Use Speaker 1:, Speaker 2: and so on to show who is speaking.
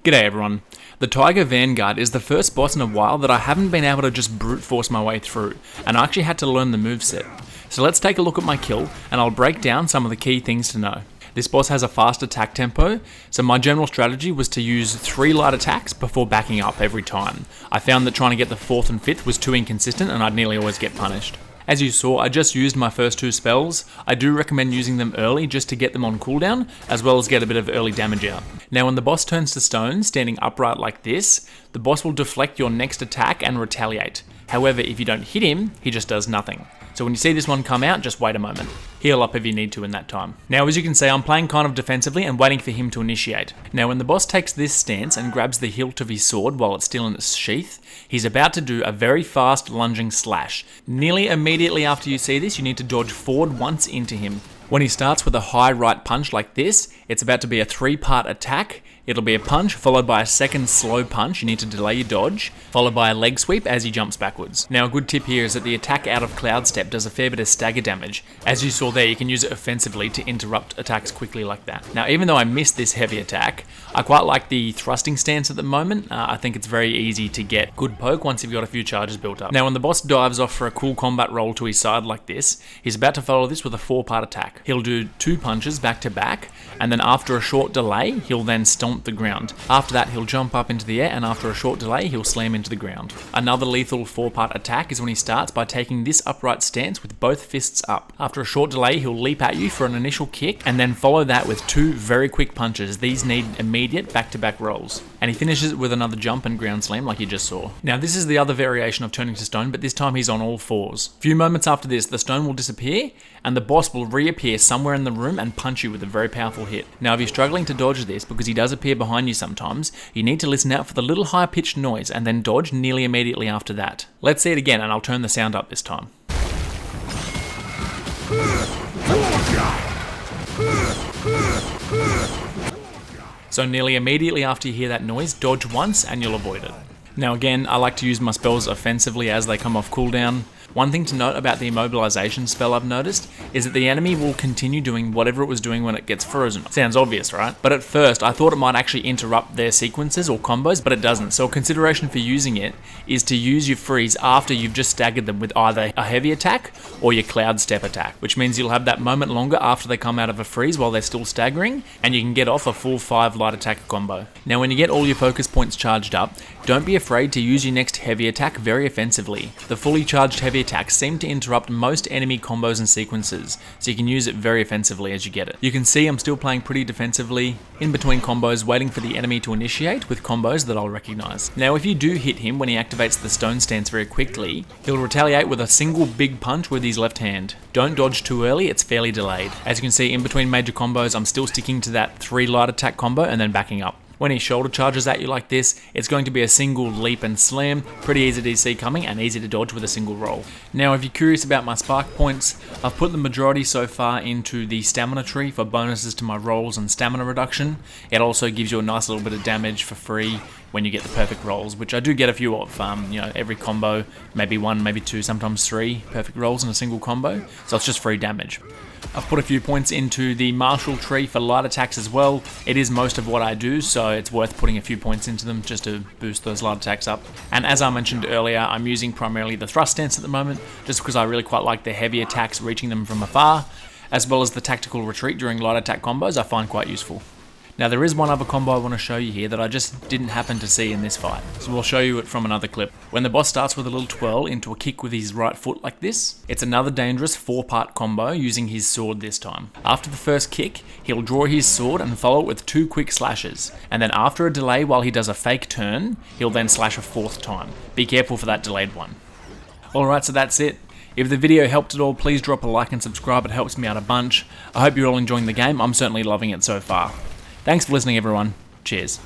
Speaker 1: G'day everyone. The Tiger Vanguard is the first boss in a while that I haven't been able to just brute force my way through, and I actually had to learn the moveset. So let's take a look at my kill, and I'll break down some of the key things to know. This boss has a fast attack tempo, so my general strategy was to use 3 light attacks before backing up every time. I found that trying to get the 4th and 5th was too inconsistent and I'd nearly always get punished. As you saw, I just used my first 2 spells. I do recommend using them early just to get them on cooldown, as well as get a bit of early damage out. Now when the boss turns to stone, standing upright like this, the boss will deflect your next attack and retaliate. However, if you don't hit him, he just does nothing. So when you see this one come out, just wait a moment. Heal up if you need to in that time. Now as you can see, I'm playing kind of defensively and waiting for him to initiate. Now when the boss takes this stance and grabs the hilt of his sword while it's still in its sheath, he's about to do a very fast lunging slash. Nearly immediately after you see this, you need to dodge forward once into him. When he starts with a high right punch like this, it's about to be a 3-part attack. It'll be a punch followed by a second slow punch, you need to delay your dodge, followed by a leg sweep as he jumps backwards. Now a good tip here is that the attack out of Cloud Step does a fair bit of stagger damage. As you saw there, you can use it offensively to interrupt attacks quickly like that. Now even though I missed this heavy attack, I quite like the thrusting stance at the moment. I think it's very easy to get good poke once you've got a few charges built up. Now when the boss dives off for a cool combat roll to his side like this, he's about to follow this with a 4-part attack. He'll do 2 punches back to back, and then after a short delay, he'll then stomp the ground. After that, he'll jump up into the air, and after a short delay, he'll slam into the ground. Another lethal 4-part attack is when he starts by taking this upright stance with both fists up. After a short delay, he'll leap at you for an initial kick, and then follow that with 2 very quick punches. These need immediate back-to-back rolls. And he finishes it with another jump and ground slam like you just saw. Now this is the other variation of turning to stone, but this time he's on all 4s. A few moments after this, the stone will disappear, and the boss will reappear somewhere in the room and punch you with a very powerful hit. Now if you're struggling to dodge this, because he does appear behind you sometimes, you need to listen out for the little high pitched noise and then dodge nearly immediately after that. Let's see it again, and I'll turn the sound up this time. So nearly immediately after you hear that noise, dodge once and you'll avoid it. Now again, I like to use my spells offensively as they come off cooldown. One thing to note about the immobilization spell I've noticed is that the enemy will continue doing whatever it was doing when it gets frozen. Sounds obvious, right? But at first, I thought it might actually interrupt their sequences or combos, but it doesn't. So a consideration for using it is to use your freeze after you've just staggered them with either a heavy attack or your Cloud Step attack, which means you'll have that moment longer after they come out of a freeze while they're still staggering, and you can get off a full 5 light attack combo. Now when you get all your focus points charged up, don't be afraid to use your next heavy attack very offensively. The fully charged heavy attacks seem to interrupt most enemy combos and sequences, so you can use it very offensively as you get it. You can see I'm still playing pretty defensively, in between combos waiting for the enemy to initiate with combos that I'll recognize. Now if you do hit him when he activates the stone stance very quickly, he'll retaliate with a single big punch with his left hand. Don't dodge too early, it's fairly delayed. As you can see, in between major combos, I'm still sticking to that 3 light attack combo and then backing up. When he shoulder charges at you like this, it's going to be a single leap and slam, pretty easy to see coming and easy to dodge with a single roll. Now if you're curious about my spark points, I've put the majority so far into the stamina tree for bonuses to my rolls and stamina reduction. It also gives you a nice little bit of damage for free when you get the perfect rolls, which I do get a few of. Every combo, maybe 1, maybe 2, sometimes 3 perfect rolls in a single combo, so it's just free damage. I've put a few points into the martial tree for light attacks as well. It is most of what I do, so it's worth putting a few points into them just to boost those light attacks up. And as I mentioned earlier, I'm using primarily the thrust stance at the moment, just because I really quite like the heavy attacks reaching them from afar, as well as the tactical retreat during light attack combos I find quite useful. Now there is one other combo I want to show you here that I just didn't happen to see in this fight, so we'll show you it from another clip. When the boss starts with a little twirl into a kick with his right foot like this, it's another dangerous 4-part combo using his sword this time. After the first kick, he'll draw his sword and follow it with 2 quick slashes, and then after a delay while he does a fake turn, he'll then slash a 4th time. Be careful for that delayed one. Alright, so that's it. If the video helped at all, please drop a like and subscribe, it helps me out a bunch. I hope you're all enjoying the game, I'm certainly loving it so far. Thanks for listening everyone, cheers.